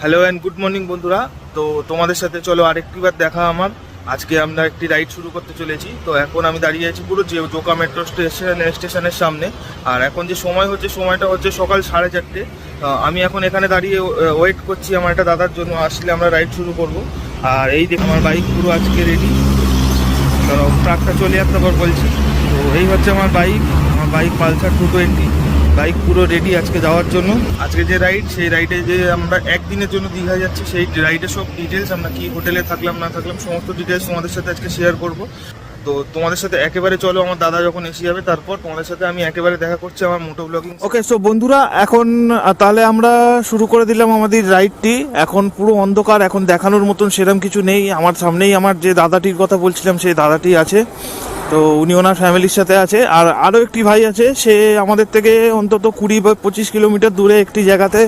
Hello and good morning বন্ধুরা। তো তোমাদের সাথে চলো আরেকটিবার দেখা আমার। আজকে আমরা একটি রাইড শুরু করতে চলেছি। তো এখন আমি দাঁড়িয়ে আছি পুরো জোকা মেট্রো স্টেশনের সামনে। আর এখন যে সময়টা হচ্ছে সকাল 4:30। আমি এখন এখানে দাঁড়িয়ে ওয়েট করছি আমার একটা দাদার জন্য, আসলে আমরা রাইড শুরু করব। আর এই দেখো আমার বাইক পুরো আজকে রেডি, কারণ ট্রাকটা চলে আসতে পর বলছি। তো এই হচ্ছে আমার বাইক পালসার 220 বাইক পুরো রেডি আজকে যাওয়ার জন্য। আজকে যে রাইড, সেই রাইডে যে আমরা একদিনের জন্য দীঘা যাচ্ছি, সেই রাইডের সব ডিটেলস, আমরা কি হোটেলে থাকলাম না থাকলাম সমস্ত ডিটেলস তোমাদের সাথে আজকে শেয়ার করব। তো তোমাদের সাথে একেবারে চলো, আমার দাদা যখন এসে যাবে তারপর তোমাদের সাথে আমি একেবারে দেখা করছি আমার মোটো ব্লগিং। ওকে, সো বন্ধুরা এখন তাহলে আমরা শুরু করে দিলাম আমাদের রাইডটি। এখন পুরো অন্ধকার, এখন দেখানোর মতন সেরকম কিছু নেই। আমার সামনেই আমার যে দাদাটির কথা বলছিলাম সেই দাদাটি আছে, তো উনি ওনার ফ্যামিলির সাথে আছে। আর আরও একটি ভাই আছে, সে আমাদের থেকে অন্তত 20 বা 25 কিলোমিটার দূরে একটি জায়গাতে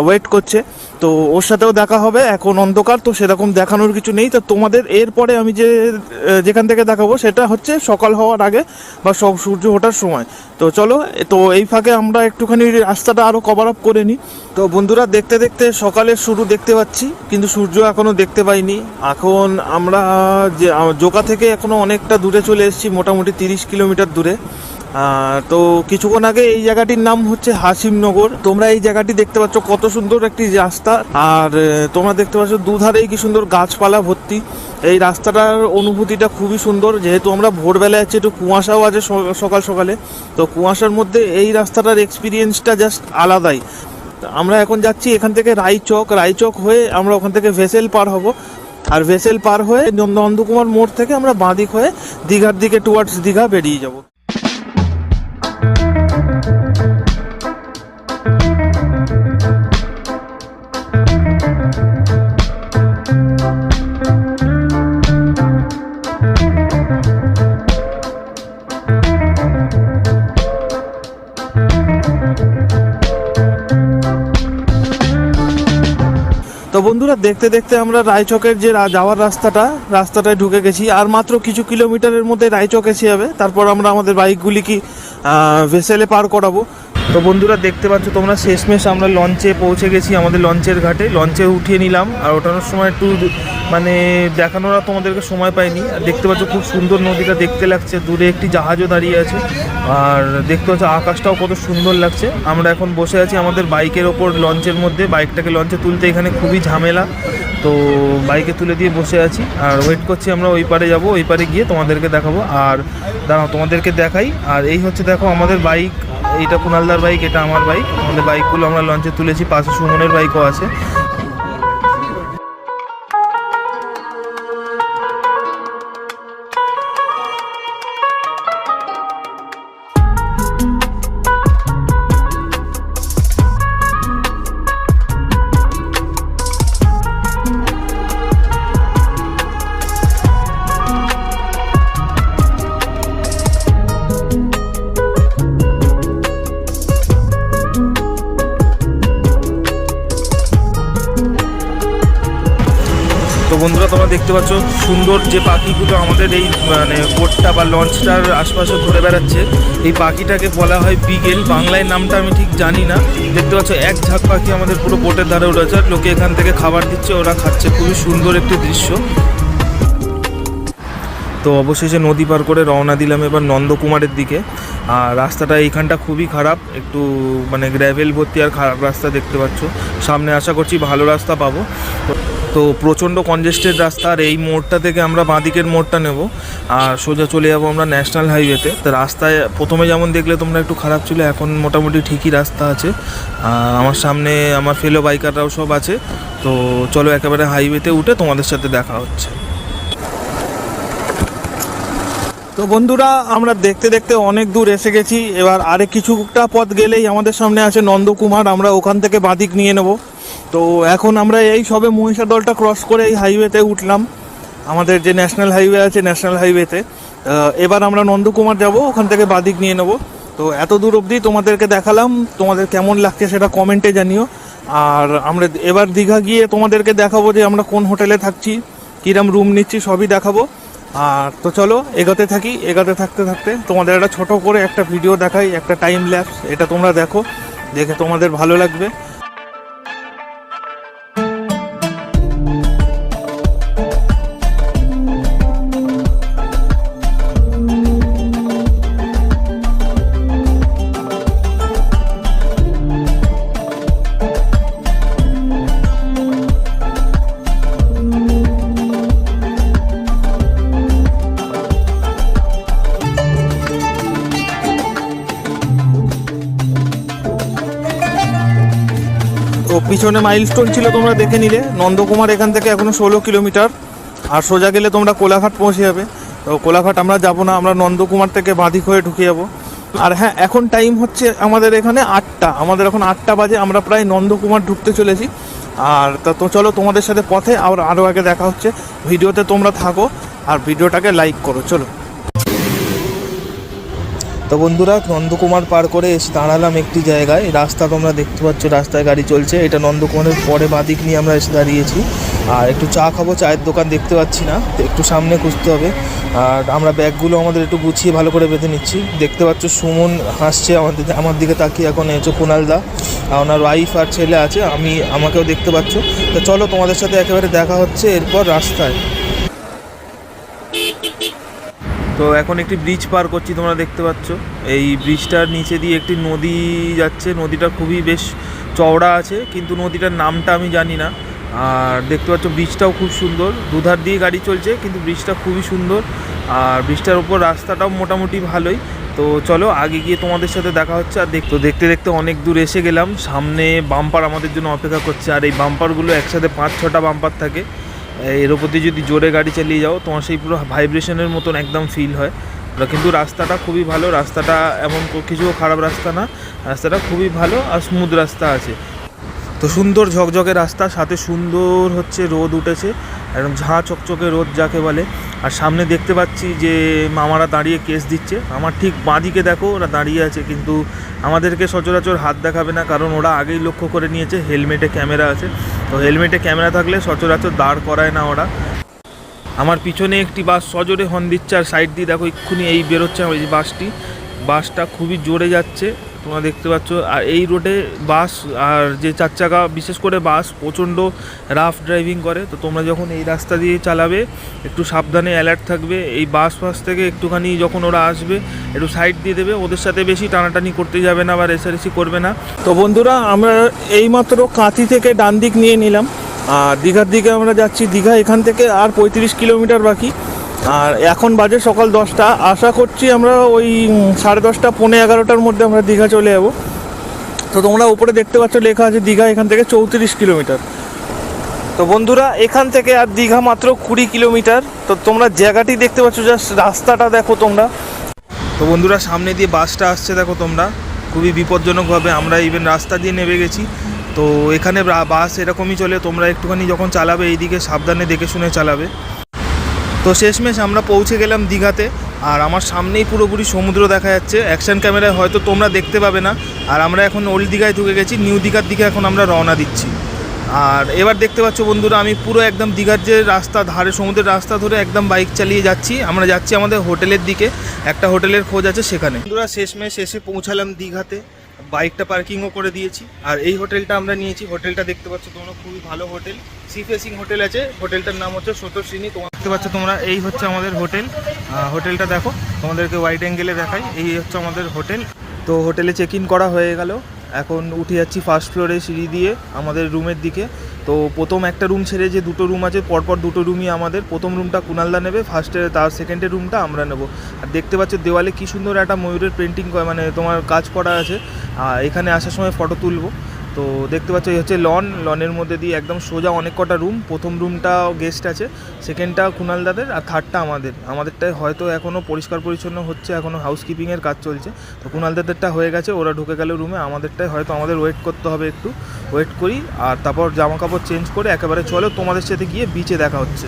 ওয়েট করছে। তো ওর সাথেও দেখা হবে। এখন অন্ধকার, তো সেরকম দেখানোর কিছু নেই। তো তোমাদের এরপরে আমি যেখান থেকে দেখাবো সেটা হচ্ছে সকাল হওয়ার আগে বা সূর্য ওঠার সময়। তো চলো, তো এই ফাঁকে আমরা একটুখানি রাস্তাটা আরও কভার আপ করে নিই। তো বন্ধুরা, দেখতে দেখতে সকালের শুরু দেখতে পাচ্ছি, কিন্তু সূর্য এখনও দেখতে পাইনি। এখন আমরা যে জোকা থেকে এখনও অনেকটা দূরে চলে এসেছি, মোটামুটি 30 কিলোমিটার দূরে। তো কিছুক্ষণ আগে এই জায়গাটির নাম হচ্ছে হাসিমনগর। তোমরা এই জায়গাটি দেখতে পাচ্ছ, কত সুন্দর একটি রাস্তা। আর তোমরা দেখতে পাচ্ছ দুধারেই কি সুন্দর গাছপালা ভর্তি। এই রাস্তাটার অনুভূতিটা খুবই সুন্দর, যেহেতু আমরা ভোরবেলায় আছি, একটু কুয়াশাও আছে সকালে। তো কুয়াশার মধ্যে এই রাস্তাটার এক্সপিরিয়েন্সটা জাস্ট আলাদাই। আমরা এখন যাচ্ছি এখান থেকে রায়চক হয়ে আমরা ওখান থেকে ভেসেল পার হব। আর ভেসেল পার হয়ে নন্দকুমার মোড় থেকে আমরা বাঁদিক হয়ে দীঘার দিকে টুয়ার্ডস দীঘা বেরিয়ে যাব। তো বন্ধুরা, দেখতে দেখতে আমরা রায়চকের যে যাওয়ার রাস্তাটায় ঢুকে গেছি। আর মাত্র কিছু কিলোমিটারের মধ্যে রায়চক এসে যাবে। তারপর আমরা আমাদের বাইকগুলি কি ভেসেলে পার করাবো। তো বন্ধুরা, দেখতে পাচ্ছ তোমরা শেষমেশ আমরা লঞ্চে পৌঁছে গেছি, আমাদের লঞ্চের ঘাটে। লঞ্চে উঠিয়ে নিলাম, আর ওঠানোর সময় একটু দেখানোর তোমাদেরকে সময় পাইনি। আর দেখতে পাচ্ছ খুব সুন্দর নদীটা দেখতে লাগছে, দূরে একটি জাহাজও দাঁড়িয়ে আছে। আর দেখতে পাচ্ছ আকাশটাও কত সুন্দর লাগছে। আমরা এখন বসে আছি আমাদের বাইকের ওপর লঞ্চের মধ্যে। বাইকটাকে লঞ্চে তুলতে এখানে খুবই ঝামেলা, তো বাইকে তুলে দিয়ে বসে আছি আর ওয়েট করছি আমরা ওই পারে যাব। ওই পারে গিয়ে তোমাদেরকে দেখাবো। আর দাঁড়াও তোমাদেরকে দেখাই। আর এই হচ্ছে দেখো আমাদের বাইক, এইটা কুণালদার বাইক, এটা আমার বাইক। আমাদের বাইকগুলো আমরা লঞ্চে তুলেছি, পাশে সুমনের বাইকও আছে। তো বন্ধুরা, তোমরা দেখতে পাচ্ছ সুন্দর যে পাখিগুলো আমাদের এই বোটটা বা লঞ্চটার আশপাশে ঘুরে বেড়াচ্ছে। এই পাখিটাকে বলা হয় বিগেল, বাংলায় নামটা আমি ঠিক জানি না। দেখতে পাচ্ছ এক ঝাঁক পাখি আমাদের পুরো বোটের ধারে উঠেছে, আর লোকে এখান থেকে খাবার দিচ্ছে, ওরা খাচ্ছে। খুবই সুন্দর একটি দৃশ্য। তো অবশেষে নদী পার করে রওনা দিলাম এবার নন্দকুমারের দিকে। আর রাস্তাটা এইখানটা খুবই খারাপ, একটু গ্র্যাভেল ভর্তি আর খারাপ রাস্তা দেখতে পাচ্ছ। সামনে আশা করছি ভালো রাস্তা পাবো। তো প্রচণ্ড কনজেস্টেড রাস্তা। আর এই মোড়টা থেকে আমরা বাঁদিকের মোড়টা নেব আর সোজা চলে যাবো আমরা ন্যাশনাল হাইওয়েতে। তো রাস্তায় প্রথমে যেমন দেখলে তোমরা একটু খারাপ ছিল, এখন মোটামুটি ঠিকই রাস্তা আছে। আমার সামনে আমার ফেলো বাইকাররাও সব আছে। তো চলো একেবারে হাইওয়েতে উঠে তোমাদের সাথে দেখা হচ্ছে। তো বন্ধুরা, আমরা দেখতে দেখতে অনেক দূর এসে গেছি। এবার আরে কিছুটা পথ গেলেই আমাদের সামনে আছে নন্দকুমার। আমরা ওখান থেকে বাঁদিক নিয়ে নেব। তো এখন আমরা এই সবে মহিষাদলটা ক্রস করে এই হাইওয়েতে উঠলাম, আমাদের যে ন্যাশনাল হাইওয়ে আছে, ন্যাশনাল হাইওয়েতে। এবার আমরা নন্দকুমার যাব, ওখান থেকে বাঁদিক নিয়ে নেব। তো এত দূর অবধি তোমাদেরকে দেখালাম, তোমাদের কেমন লাগছে সেটা কমেন্টে জানিও। আর আমরা এবার দীঘা গিয়ে তোমাদেরকে দেখাবো যে আমরা কোন হোটেলে থাকছি, কিরম রুম নিচ্ছি, সবই দেখাবো। আর তো চলো এগোতে থাকতে থাকতে তোমাদের একটা ছোট করে একটা ভিডিও দেখাই, একটা টাইম ল্যাপস। এটা তোমরা দেখো, দেখে তোমাদের ভালো লাগবে। তো পিছনে মাইলস্টোন ছিল তোমরা দেখে নিলে। নন্দকুমার এখান থেকে এখনো 16 কিলোমিটার, আর সোজা গেলে তোমরা কোলাঘাট পৌঁছে যাবে। তো কোলাঘাট আমরা যাব না, আমরা নন্দকুমার থেকে বাঁদিক হয়ে ঢুকে যাবো। আর হ্যাঁ, এখন টাইম হচ্ছে আমাদের এখানে 8টা, আমাদের এখন 8টা বাজে, আমরা প্রায় নন্দকুমার ঢুকতে চলেছি। আর তা তো চলো তোমাদের সাথে পথে আরও আগে দেখা হচ্ছে। ভিডিওতে তোমরা থাকো আর ভিডিওটাকে লাইক করো, চলো। তো বন্ধুরা, নন্দকুমার পার করে এসে দাঁড়ালাম একটি জায়গায়। রাস্তা তোমরা দেখতে পাচ্ছ, রাস্তায় গাড়ি চলছে। এটা নন্দকুমারের পরে বাঁদিক নিয়ে আমরা এসে দাঁড়িয়েছি। আর একটু চা খাবো, চায়ের দোকান দেখতে পাচ্ছি না, একটু সামনে খুঁজতে হবে। আর আমরা ব্যাগগুলো আমাদের একটু গুছিয়ে ভালো করে বেঁধে নিচ্ছি। দেখতে পাচ্ছ সুমন হাসছে আমার দিকে তাকিয়ে। এখন এসো কুণালদা, ওনার ওয়াইফ আর ছেলে আছে, আমাকেও দেখতে পাচ্ছ। তো চলো তোমাদের সাথে একেবারে দেখা হচ্ছে এরপর রাস্তায়। তো এখন একটি ব্রিজ পার করছি, তোমরা দেখতে পাচ্ছ। এই ব্রিজটার নিচে দিয়ে একটি নদী যাচ্ছে। নদীটা খুবই বেশ চওড়া আছে, কিন্তু নদীটার নামটা আমি জানি না। আর দেখতে পাচ্ছ ব্রিজটাও খুব সুন্দর, দুধার দিয়ে গাড়ি চলছে, কিন্তু ব্রিজটা খুবই সুন্দর। আর ব্রিজটার উপর রাস্তাটাও মোটামুটি ভালোই। তো চলো আগে গিয়ে তোমাদের সাথে দেখা হচ্ছে। আর দেখতে দেখতে অনেক দূর এসে গেলাম। সামনে বাম্পার আমাদের জন্য অপেক্ষা করছে। আর এই বাম্পারগুলো একসাথে 5-6টা বাম্পার থাকে। এর ওপর দিয়ে যদি জোরে গাড়ি চালিয়ে যাও, তোমার সেই পুরো ভাইব্রেশনের মতন একদম ফিল হয়। কিন্তু রাস্তাটা খুবই ভালো, রাস্তাটা এমন কিছু খারাপ রাস্তা না, রাস্তাটা খুবই ভালো আর স্মুথ রাস্তা আছে। তো সুন্দর ঝকঝকে রাস্তা, সাথে সুন্দর হচ্ছে রোদ উঠেছে, একদম ঝাঁ চকচকে রোদ যাকে বলে। আর সামনে দেখতে পাচ্ছি যে মামারা দাঁড়িয়ে কেস দিচ্ছে। আমার ঠিক বাঁদিকে দেখো ওরা দাঁড়িয়ে আছে, কিন্তু আমাদেরকে সচরাচর হাত দেখাবে না, কারণ ওরা আগেই লক্ষ্য করে নিয়েছে হেলমেটে ক্যামেরা আছে। তো হেলমেটে ক্যামেরা থাকলে সচরাচর দাঁড় করায় না ওরা। আমার পিছনে একটি বাস সজোরে হর্ন দিচ্ছে, আর সাইড দিয়ে দেখো এক্ষুনি এই বেরোচ্ছে ওই যে বাসটা খুবই জোরে যাচ্ছে, তোমরা দেখতে পাচ্ছ। আর এই রোডে বাস আর যে 4 চাকা, বিশেষ করে বাস, প্রচণ্ড রাফ ড্রাইভিং করে। তো তোমরা যখন এই রাস্তা দিয়ে চালাবে একটু সাবধানে অ্যালার্ট থাকবে। এই বাস থেকে একটুখানি যখন ওরা আসবে একটু সাইড দিয়ে দেবে, ওদের সাথে বেশি টানাটানি করতে যাবে না বা রেসারেসি করবে না। তো বন্ধুরা, আমরা এইমাত্র কাঁথি থেকে ডান দিক নিয়ে নিলাম, আর দীঘার দিকে আমরা যাচ্ছি। দীঘা এখান থেকে আর 35 কিলোমিটার বাকি। আর এখন বাজে সকাল 10টা। আশা করছি আমরা ওই 10:30 পৌনে 11টার মধ্যে আমরা দীঘা চলে যাব। তো তোমরা উপরে দেখতে পাচ্ছ লেখা আছে দীঘা এখান থেকে 34 কিলোমিটার। তো বন্ধুরা, এখান থেকে আর দীঘা মাত্র 20 কিলোমিটার। তো তোমরা জায়গাটি দেখতে পাচ্ছ, জাস্ট রাস্তাটা দেখো তোমরা। তো বন্ধুরা, সামনে দিয়ে বাসটা আসছে দেখো তোমরা, খুবই বিপজ্জনকভাবে। আমরা ইভেন রাস্তা দিয়ে নেমে গেছি। তো এখানে বাস এরকমই চলে, তোমরা একটুখানি যখন চালাবে এইদিকে সাবধানে দেখে শুনে চালাবে। তো শেষমেশ আমরা পৌঁছে গেলাম দীঘাতে। আর আমার সামনেই পুরোপুরি সমুদ্র দেখা যাচ্ছে। অ্যাকশন ক্যামেরায় হয়তো তোমরা দেখতে পাবে না। আর আমরা এখন ওল্ড দীঘায় ঢুকে গেছি, নিউ দীঘার দিকে এখন আমরা রওনা দিচ্ছি। আর এবার দেখতে পাচ্ছ বন্ধুরা, আমি পুরো একদম দীঘার যে রাস্তা ধারে, সমুদ্রের রাস্তা ধরে একদম বাইক চালিয়ে যাচ্ছি। আমরা যাচ্ছি আমাদের হোটেলের দিকে, একটা হোটেলের খোঁজ আছে সেখানে। বন্ধুরা, শেষমেশ এসে পৌঁছালাম দীঘাতে, বাইকটা পার্কিংও করে দিয়েছি। আর এই হোটেলটা আমরা নিয়েছি। হোটেলটা দেখতে পাচ্ছ তোমরা, খুবই ভালো হোটেল, সি ফেসিং হোটেল আছে। হোটেলটার নাম হচ্ছে সতর্ষিনী। তোমরা দেখতে পাচ্ছ তোমরা, এই হচ্ছে আমাদের হোটেল। হোটেলটা দেখো, তোমাদেরকে ওয়াইড অ্যাঙ্গেলে দেখাই। এই হচ্ছে আমাদের হোটেল। তো হোটেলে চেক ইন করা হয়ে গেল, এখন উঠে যাচ্ছি ফার্স্ট ফ্লোরে সিঁড়ি দিয়ে আমাদের রুমের দিকে। তো প্রথম একটা রুম ছেড়ে যে 2টো রুম আছে, পরপর 2টো রুমই আমাদের। প্রথম রুমটা কুণালদা নেবে ফার্স্টে, তার সেকেন্ডের রুমটা আমরা নেব। আর দেখতে পাচ্ছ দেওয়ালে কী সুন্দর একটা ময়ূরের পেন্টিং, মানে তোমার কাজ করা আছে। এখানে আসার সময় ফটো তুলবো। তো দেখতে পাচ্ছ এই হচ্ছে লনের মধ্যে দিয়ে একদম সোজা অনেক কটা রুম। প্রথম রুমটা গেস্ট আছে, সেকেন্ডটা কুণালদাদের, আর থার্ডটা আমাদেরটাই হয়তো এখনও পরিষ্কার পরিচ্ছন্ন হচ্ছে, এখনও হাউসকিপিংয়ের কাজ চলছে। তো কুণালদাদেরটা হয়ে গেছে, ওরা ঢুকে গেল রুমে। আমাদেরটাই হয়তো আমাদের ওয়েট করতে হবে, একটু ওয়েট করি। আর তারপর জামা কাপড় চেঞ্জ করে একেবারে চলো তোমাদের সাথে গিয়ে বিচে দেখা হচ্ছে।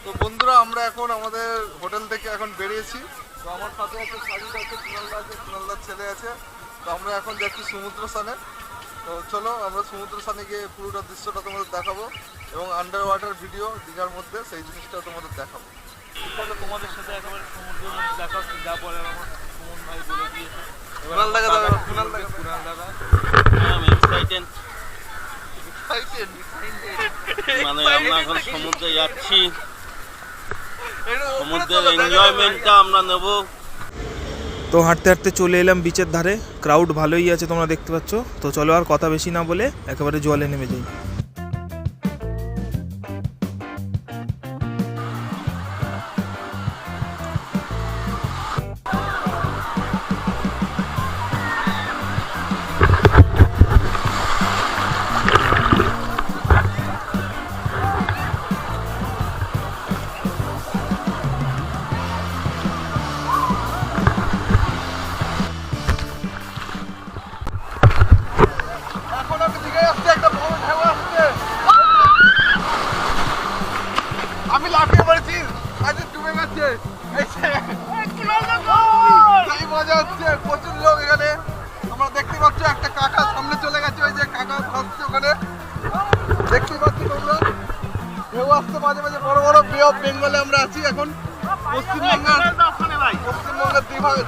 তো বন্ধুরা, আমরা এখন আমাদের হোটেল থেকে এখন বেরিয়েছি। তো আমার সাথে আছে সাজিদ আছে, কুণালদা আছে, কুণালদার ছেলে আছে। তো আমরা এখন যাচ্ছি সমুদ্র স্থানে। তো চলো আমরা সমুদ্র স্থানে গিয়ে পুরোটা দৃশ্যটা তোমাদের দেখাবো, এবং আন্ডার ওয়াটার ভিডিও দীঘার মধ্যে সেই জিনিসটা তোমাদের দেখাবো। তোমাদের সাথে একেবারে সমুদ্রের মধ্যে দেখা হচ্ছে, যা বলার আমার সুমন ভাই বলে দিয়েছে। কুণালদা মানে আমরা এখন সমুদ্রে যাচ্ছি, সমুদ্রের এনজয়মেন্টটা আমরা নেব। তো হাঁটতে হাঁটতে চলে এলাম বিচের ধারে। ক্রাউড ভালোই আছে তোমরা দেখতে পাচ্ছ। তো চলো আর কথা বেশি না বলে একেবারে জলে নেমে যাই। পাচ্ছ একটা কাকা সামনে চলে গেছে, ওই যে কাকা ভাসছে ওখানে, দেখতে পাচ্ছ তোমরা। ঢেউ আসতে মাঝে মাঝে বড় বড়। বে অফ বেঙ্গলে আমরা আছি এখন, পশ্চিমবঙ্গের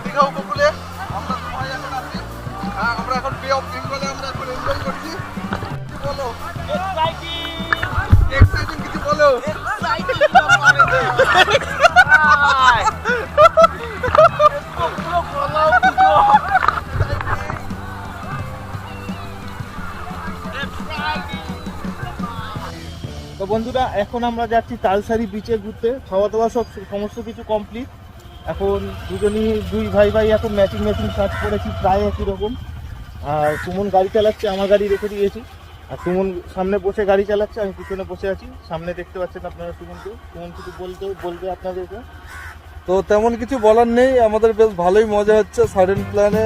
দীঘা উপকূলে আমরা সবাই এখন আছি। আমরা এখন বে অফ বেঙ্গলে আমরা এখন এনজয় করছি। কি বলো, এক্সাইটিং কিছু বলো। তো বন্ধুরা এখন আমরা যাচ্ছি তালসারি বিচে ঘুরতে। খাওয়া দাওয়া সমস্ত কিছু কমপ্লিট। এখন দুই ভাই এখন ম্যাচিং শার্ট পরেছি, প্রায় একই রকম। আর সুমন গাড়ি চালাচ্ছে, আমার গাড়ি রেখে দিয়েছি। আর সুমন সামনে বসে গাড়ি চালাচ্ছে, আমি পিছনে বসে আছি। সামনে দেখতে পাচ্ছেন আপনারা সুমন কিছু বলবে আপনাদেরকে। তো তেমন কিছু বলার নেই, আমাদের বেশ ভালোই মজা হচ্ছে সাডেন প্ল্যানে।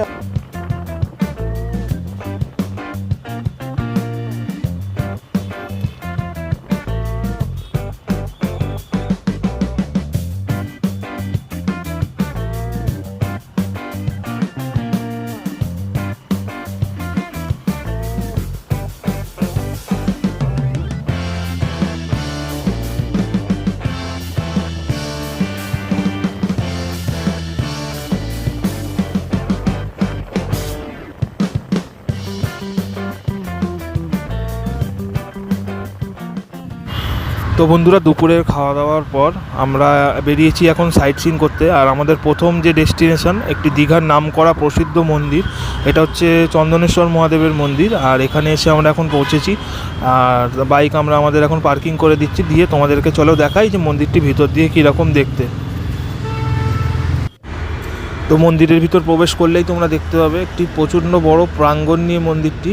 তো বন্ধুরা দুপুরের খাওয়া দাওয়ার পর আমরা বেরিয়েছি এখন সাইট সিন করতে। আর আমাদের প্রথম যে ডেস্টিনেশন একটি দীঘার নামকরা প্রসিদ্ধ মন্দির, এটা হচ্ছে চন্দনেশ্বর মহাদেবের মন্দির। আর এখানে এসে আমরা এখন পৌঁছেছি। আর বাইক আমরা আমাদের এখন পার্কিং করে দিচ্ছি, দিয়ে তোমাদেরকে চলো দেখাই যে মন্দিরটি ভিতর দিয়ে কীরকম দেখতে। তো মন্দিরের ভিতর প্রবেশ করলেই তোমরা দেখতে পাবে একটি প্রচণ্ড বড় প্রাঙ্গণ নিয়ে মন্দিরটি।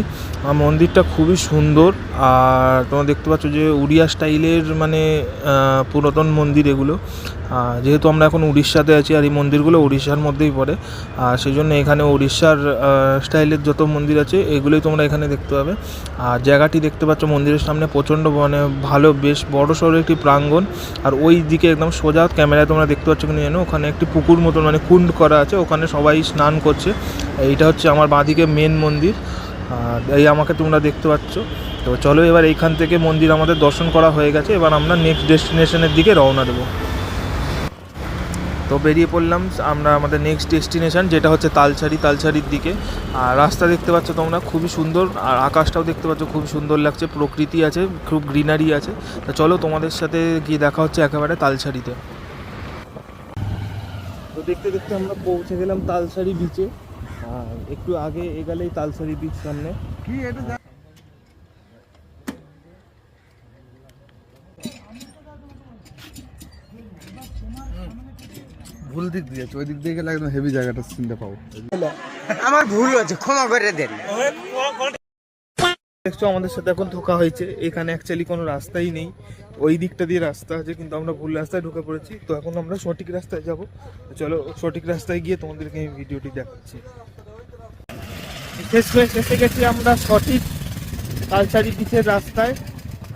মন্দিরটা খুবই সুন্দর। আর তোমরা দেখতে পাচ্ছ যে উড়িয়া স্টাইলের মানে পুরাতন মন্দির এগুলো। যেহেতু আমরা এখন উড়িষ্যাতে আছি আর এই মন্দিরগুলো উড়িষ্যার মধ্যেই পড়ে, আর সেই জন্য এখানে উড়িষ্যার স্টাইলের যত মন্দির আছে এগুলোই তোমরা এখানে দেখতে পাবে। আর জায়গাটি দেখতে পাচ্ছ মন্দিরের সামনে প্রচণ্ড মানে ভালো বেশ বড় সড়ো একটি প্রাঙ্গণ। আর ওই দিকে একদম সোজা ক্যামেরায় তোমরা দেখতে পাচ্ছ কিনা জানো, ওখানে একটি পুকুর মতন মানে কুণ্ড করা আছে, ওখানে সবাই স্নান করছে। এইটা হচ্ছে আমার বাঁদিকে মেন মন্দির, আর এই আমাকে তোমরা দেখতে পাচ্ছ। তো চলো এবার এইখান থেকে মন্দির আমাদের দর্শন করা হয়ে গেছে, এবার আমরা নেক্সট ডেস্টিনেশনের দিকে রওনা দেবো। তো বেরিয়ে পড়লাম আমরা আমাদের নেক্সট ডেস্টিনেশন, যেটা হচ্ছে তালসারির দিকে। আর রাস্তা দেখতে পাচ্ছ তোমরা খুবই সুন্দর, আর আকাশটাও দেখতে পাচ্ছ খুব সুন্দর লাগছে, প্রকৃতি আছে, খুব গ্রিনারি আছে। তো চলো তোমাদের সাথে গিয়ে দেখা হচ্ছে একেবারে তালসারিতে। তো দেখতে দেখতে আমরা পৌঁছে গেলাম তালসারি বিচে। আর একটু আগে এগোলেই তালসারি বিচ সামনে। কি এটা ভুল দিক দিয়েছে, ওই দিক দিয়ে গেলে একদম হেভি জায়গাটা চিনতে পাবো। আমার ভুল হচ্ছে, ক্ষমা করে দেন। দেখছো আমাদের সাথে এখন ধোকা হয়েছে, এখানে অ্যাকচুয়ালি কোনো রাস্তাই নেই। ওই দিকটা দিয়ে রাস্তা আছে, কিন্তু আমরা ভুল রাস্তায় ঢুকে পড়েছি। তো এখন আমরা সঠিক রাস্তায় যাব। চলো সঠিক রাস্তায় গিয়ে তোমাদেরকে এই ভিডিওটি দেখাচ্ছি। শেষমেশ এসে গেছি আমরা সঠিক তালসারি বিচের রাস্তায়।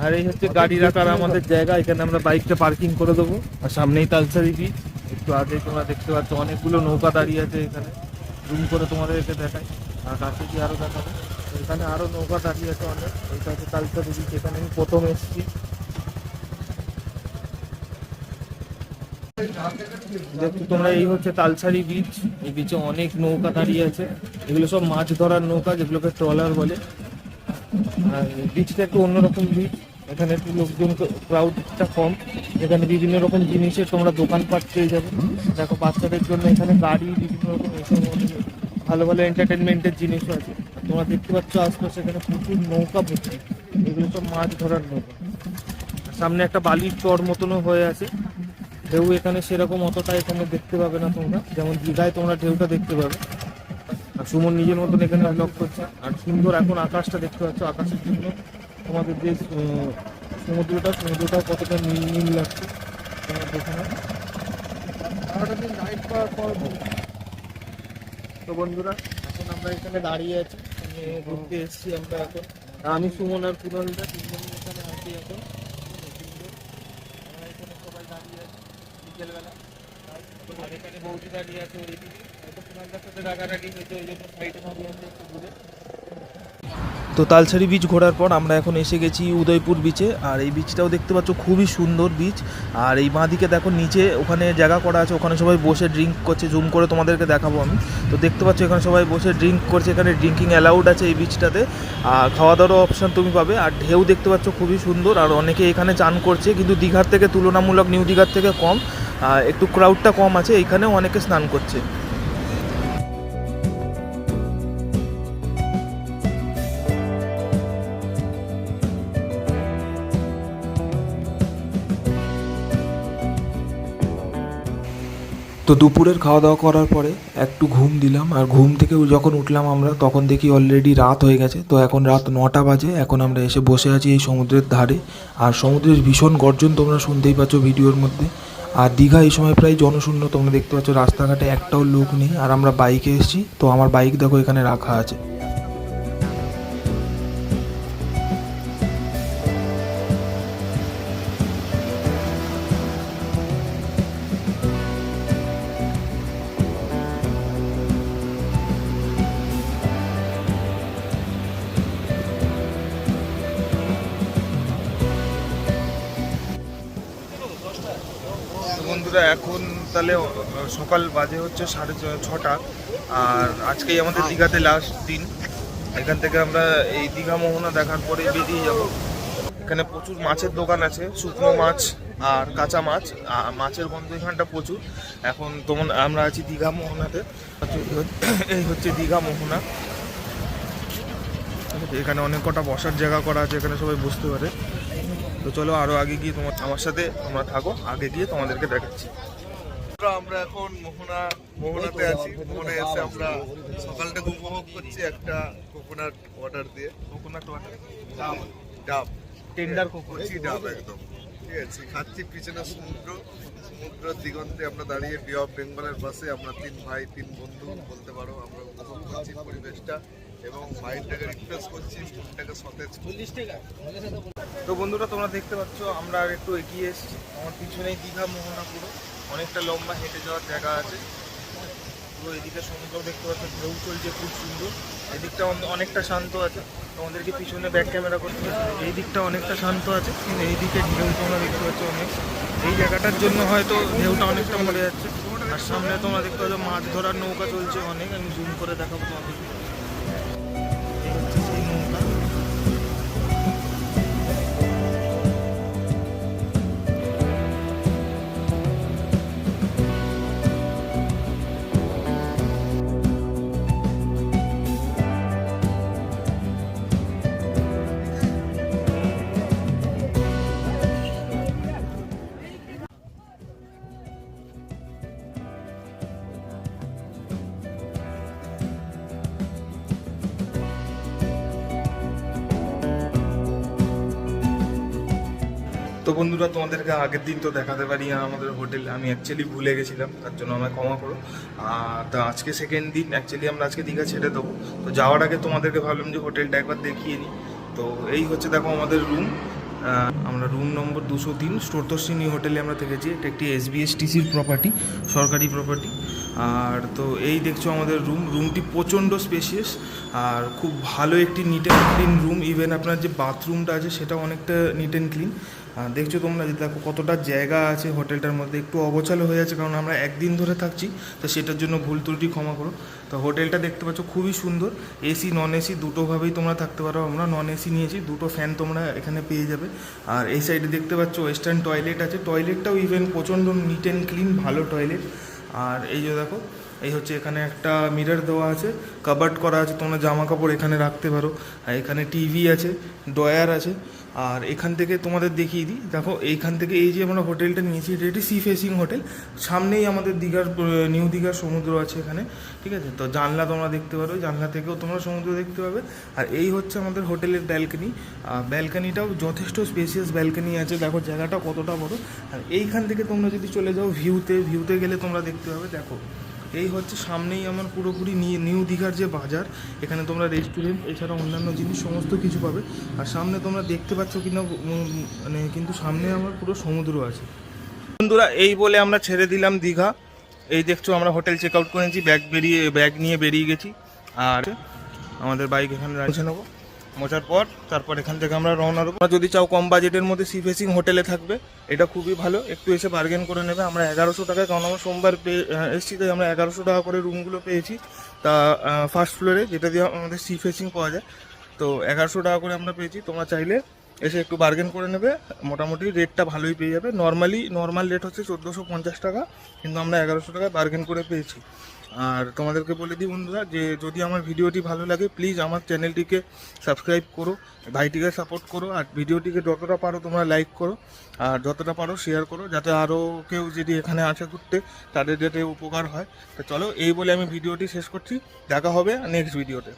আর এই হচ্ছে গাড়ি রাখার আমাদের জায়গা, এখানে আমরা বাইকটা পার্কিং করে দেবো। আর সামনেই তালসারি বিচ। একটু আগে তোমরা দেখতে পাচ্ছ অনেকগুলো নৌকা দাঁড়িয়ে আছে এখানে, জুম করে তোমাদেরকে দেখাই। আর কাছে গিয়ে আরও দেখাবো, এখানে আরও নৌকা দাঁড়িয়ে আছে অনেক। এটা হচ্ছে তালসারি বিচ, এখানে আমি প্রথম এসেছি। দেখো তোমরা এই হচ্ছে তালসারি বিচ। এই বিচে অনেক নৌকা দাঁড়িয়ে আছে, এগুলো সব মাছ ধরার নৌকা, যেগুলোকে ট্রলার বলে। আর বিচটা একটু অন্যরকম বিচ, এখানে একটু লোকজন ক্রাউডটা কম। এখানে বিভিন্ন রকম জিনিসের তোমরা দোকানপাট পেয়ে যাবে। দেখো বাচ্চাদের জন্য এখানে গাড়ি, বিভিন্ন রকম এসব ভালো ভালো এন্টারটেনমেন্টের জিনিসও আছে। তোমরা দেখতে পাচ্ছ আশপাশে এখানে প্রচুর নৌকা ভর্তি, এগুলো সব মাছ ধরার নৌকা। সামনে একটা বালির চর মতনও হয়ে আছে। ঢেউ এখানে সেরকম অতটা এখানে দেখতে পাবে না তোমরা, যেমন দীঘায় তোমরা ঢেউটা দেখতে পাবে। আর সুমন নিজের মতন এখানে ব্লগ করছে। আর সুন্দর এখন আকাশটা দেখতে পাচ্ছ, আকাশের জন্য তোমাদের যে সমুদ্রটাও কতটা নীল নীল লাগছে তোমরা দেখে নাও। নাইট পাওয়ার পর তো বন্ধুরা এখন আমরা এখানে দাঁড়িয়ে আছি, ঘুরতে এসেছি আমরা এখন। আমি সুমন আর পুরনদা তিনজনই এখানে আছি এখন। এখানে সবাই দাঁড়িয়ে আছে বিকেলবেলা। আর এখানে বৌদি দাঁড়িয়ে আছে ওইদিকে। কুণালদার সাথে রাগারাগি হয়েছে, ওই জন্য সাইডে দাঁড়িয়ে আছে একটু দূরে। তো তালসারি বিচ ঘোরার পর আমরা এখন এসে গেছি উদয়পুর বিচে। আর এই বিচটাও দেখতে পাচ্ছ খুবই সুন্দর বিচ। আর এই বাঁদিকে দেখো নিচে ওখানে জায়গা করা আছে, ওখানে সবাই বসে ড্রিঙ্ক করছে, জুম করে তোমাদেরকে দেখাবো আমি। তো দেখতে পাচ্ছ এখানে সবাই বসে ড্রিঙ্ক করছে, এখানে ড্রিঙ্কিং অ্যালাউড আছে এই বিচটাতে। আর খাওয়া দাওয়ারও অপশান তুমি পাবে। আর ঢেউ দেখতে পাচ্ছ খুবই সুন্দর। আর অনেকে এখানে চান করছে, কিন্তু দীঘার থেকে তুলনামূলক নিউ দীঘার থেকে কম, একটু ক্রাউডটা কম আছে, এইখানেও অনেকে স্নান করছে। তো দুপুরের খাওয়া দাওয়া করার পরে একটু ঘুম দিলাম। আর ঘুম থেকে যখন উঠলাম আমরা, তখন দেখি অলরেডি রাত হয়ে গেছে। তো এখন রাত 9টা বাজে। এখন আমরা এসে বসে আছি এই সমুদ্রের ধারে। আর সমুদ্রের ভীষণ গর্জন তোমরা শুনতেই পাচ্ছ ভিডিওর মধ্যে। আর দীঘা এই সময় প্রায় জনশূন্য, তোমরা দেখতে পাচ্ছ রাস্তাঘাটে একটাও লোক নেই। আর আমরা বাইকে এসেছি, তো আমার বাইক দেখো এখানে রাখা আছে। বন্ধুরা এখন তাহলে সকাল বাজে হচ্ছে 6:30। আর আজকেই আমাদের দীঘাতে লাস্ট দিন। এখান থেকে আমরা এই দীঘা মোহনা দেখার পরে বেরিয়ে যাব। এখানে প্রচুর মাছের দোকান আছে, শুকনো মাছ আর কাঁচা মাছ। মাছের গন্ধ এখানটা প্রচুর। এখন তোমার আমরা আছি দীঘা মোহনাতে। এই হচ্ছে দীঘা মোহনা। এখানে অনেক কটা বসার জায়গা করা আছে, এখানে সবাই বসতে পারে। তো চলো আরো আগে গিয়ে আমার সাথে তোমরা থাকো, আগে গিয়ে তোমাদেরকে দেখাচ্ছি। আমরা এখন মোহনাতে আছি। মোহনায় এসে আমরা সকালটাকে উপভোগ করছি একটা কোকোনাট ওয়াটার দিয়ে। কোকোনাট ওয়াটার, ডাব, টেন্ডার কোকোনাট কচি ডাব একদম। ঠিক আছে, খাচ্ছি পিছনে সমুদ্র, সমুদ্রের দিগন্তে আমরা দাঁড়িয়ে বে অফ বেঙ্গলের পাশে। আমরা 3 ভাই 3 বন্ধু বলতে পারো। আমরা উপভোগ করছি পরিবেশটা এবং মাইন্ডটাকে রিফ্রেশ করছি, মনটাকে সতেজ করছি। তো বন্ধুরা তোমরা দেখতে পাচ্ছ আমরা আর একটু এগিয়ে এসেছি। আমার পিছনেই দীঘা মোহনা, পুরো অনেকটা লম্বা হেঁটে যাওয়ার জায়গা আছে। পুরো এদিকে সমুদ্র দেখতে পাচ্ছ, ঢেউ চলছে খুব সুন্দর। এদিকটা অনেকটা শান্ত আছে। তোমাদেরকে পিছনে ব্যাক ক্যামেরা করতে হবে। এই দিকটা অনেকটা শান্ত আছে, কিন্তু এইদিকে ঢেউ তোমরা দেখতে পাচ্ছ অনেক। এই জায়গাটার জন্য হয়তো ঢেউটা অনেকটা মরে যাচ্ছে। আর সামনে তোমরা দেখতে পাচ্ছ মাছ ধরার নৌকা চলছে অনেক। আমি জুম করে দেখাবো তোমাদেরকে। এই হচ্ছে সেই নৌকা। তো বন্ধুরা তোমাদেরকে আগের দিন তো দেখাতে পারি না আমাদের হোটেল। আমি অ্যাকচুয়ালি ভুলে গেছিলাম, তার জন্য আমায় ক্ষমা করো। তো আজকে সেকেন্ড দিন, অ্যাকচুয়ালি আমরা আজকে দীঘা ছেড়ে দেবো। তো যাওয়ার আগে তোমাদেরকে ভাবলাম যে হোটেলটা একবার দেখিয়ে নিই। তো এই হচ্ছে দেখো আমাদের রুম। আমরা রুম নম্বর 203 স্টোরতর্ষিনী হোটেলে আমরা থেকেছি। এটা একটি SBSTCর প্রপার্টি, সরকারি প্রপার্টি। আর তো এই দেখছো আমাদের রুমটি প্রচণ্ড স্পেশিয়াস আর খুব ভালো একটি neat and clean room. Even আপনার যে বাথরুমটা আছে সেটাও অনেকটা নিট অ্যান্ড ক্লিন। দেখছো তোমরা যে দেখো কতটা জায়গা আছে হোটেলটার মধ্যে। একটু অগোছালো হয়ে আছে কারণ আমরা একদিন ধরে থাকছি, তো সেটার জন্য ভুল ত্রুটি ক্ষমা করো। তো হোটেলটা দেখতে পাচ্ছ খুবই সুন্দর। এসি নন এসি দুটোভাবেই তোমরা থাকতে পারো। আমরা নন এসি নিয়েছি, দুটো ফ্যান তোমরা এখানে পেয়ে যাবে। আর এই সাইডে দেখতে পাচ্ছ ওয়েস্টার্ন টয়লেট আছে। টয়লেটটাও ইভেন প্রচণ্ড নিট অ্যান্ড ক্লিন, ভালো টয়লেট। আর এই যে দেখো, এই হচ্ছে এখানে একটা মিরর দেওয়া আছে, কাবার্ড করা আছে, তোমরা জামা কাপড় এখানে রাখতে পারো। আর এখানে টিভি আছে, ড্রয়ার আছে। আর এখান থেকে তোমাদের দেখিয়ে দিই, দেখো এইখান থেকে এই যে আমরা হোটেলটা নিয়েছি, এটা একটি সি ফেসিং হোটেল। সামনেই আমাদের দীঘার নিউ দীঘার সমুদ্র আছে এখানে, ঠিক আছে। তো জানলা তোমরা দেখতে পারো, জানলা থেকেও তোমরা সমুদ্র দেখতে পাবে। আর এই হচ্ছে আমাদের হোটেলের ব্যালকনি। ব্যালকনিটাও যথেষ্ট স্পেসিয়াস ব্যালকনি আছে, দেখো জায়গাটা কতটা বড়। আর এইখান থেকে তোমরা যদি চলে যাও ভিউতে গেলে তোমরা দেখতে পাবে, দেখো এই হচ্ছে সামনেই আমার পুরোপুরি নিউ দীঘার যে বাজার। এখানে তোমরা রেস্টুরেন্ট এছাড়া অন্যান্য জিনিস সমস্ত কিছু পাবে। আর সামনে তোমরা দেখতে পাচ্ছ কিনা মানে, কিন্তু সামনে আমার পুরো সমুদ্র আছে। বন্ধুরা এই বলে আমরা ছেড়ে দিলাম দীঘা। এই দেখছো আমরা হোটেল চেক আউট করেছি, ব্যাগ নিয়ে বেরিয়ে গেছি। আর আমাদের বাইক এখানে রাখছে নেবো, মোচার পর তারপর এখান থেকে আমরা রওনা দেবো। যদি চাও কম বাজেটের মধ্যে সি ফেসিং হোটেলে থাকবে, এটা খুবই ভালো, একটু এসে বার্গেন করে নেবে। আমরা 1100 টাকায়, কারণ আমরা সোমবার এসেছি তাই আমরা 1100 টাকা করে রুমগুলো পেয়েছি। তা ফার্স্ট ফ্লোরে যেটা দিয়ে আমাদের সি ফেসিং পাওয়া যায়, তো 1100 টাকা করে আমরা পেয়েছি। তোমরা চাইলে এসে একটু বার্গেন করে নেবে, মোটামুটি রেটটা ভালোই পেয়ে যাবে। নর্মাল রেট হচ্ছে 1450 টাকা, কিন্তু আমরা 1100 টাকায় বার্গেন করে পেয়েছি। আর তোমাদেরকে বলে দিই বন্ধুরা, যে যদি আমার ভিডিওটি ভালো লাগে প্লিজ আমার চ্যানেলটিকে সাবস্ক্রাইব করো, ভাইটিকে সাপোর্ট করো, আর ভিডিওটিকে যতটা পারো তোমরা লাইক করো, আর যতটা পারো শেয়ার করো, যাতে আরও কেউ যদি এখানে আসে ঘুরতে তাদের যাতে উপকার হয়। তো চলো, এই বলে আমি ভিডিওটি শেষ করছি, দেখা হবে নেক্সট ভিডিওতে।